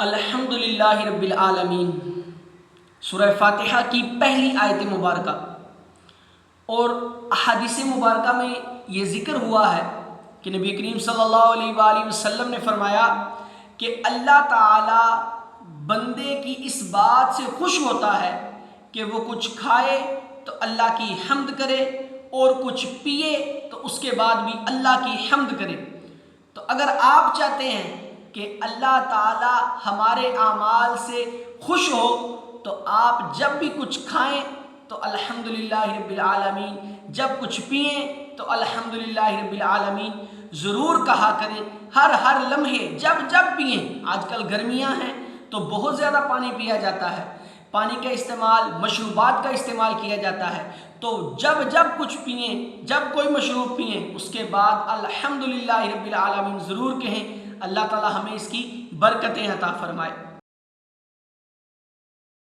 الحمدللہ رب العالمین۔ سورہ فاتحہ کی پہلی آیت مبارکہ اور احادیث مبارکہ میں یہ ذکر ہوا ہے کہ نبی کریم صلی اللہ علیہ وآلہ وسلم نے فرمایا کہ اللہ تعالی بندے کی اس بات سے خوش ہوتا ہے کہ وہ کچھ کھائے تو اللہ کی حمد کرے اور کچھ پیے تو اس کے بعد بھی اللہ کی حمد کرے۔ تو اگر آپ چاہتے ہیں کہ اللہ تعالی ہمارے اعمال سے خوش ہو تو آپ جب بھی کچھ کھائیں تو الحمدللہ رب العالمین، جب کچھ پئیں تو الحمدللہ رب العالمین ضرور کہا کریں۔ ہر لمحے جب پئیں، آج کل گرمیاں ہیں تو بہت زیادہ پانی پیا جاتا ہے، پانی کا استعمال، مشروبات کا استعمال کیا جاتا ہے، تو جب کچھ پئیں، جب کوئی مشروب پئیں اس کے بعد الحمدللہ رب العالمین ضرور کہیں۔ اللہ تعالی ہمیں اس کی برکتیں عطا فرمائے۔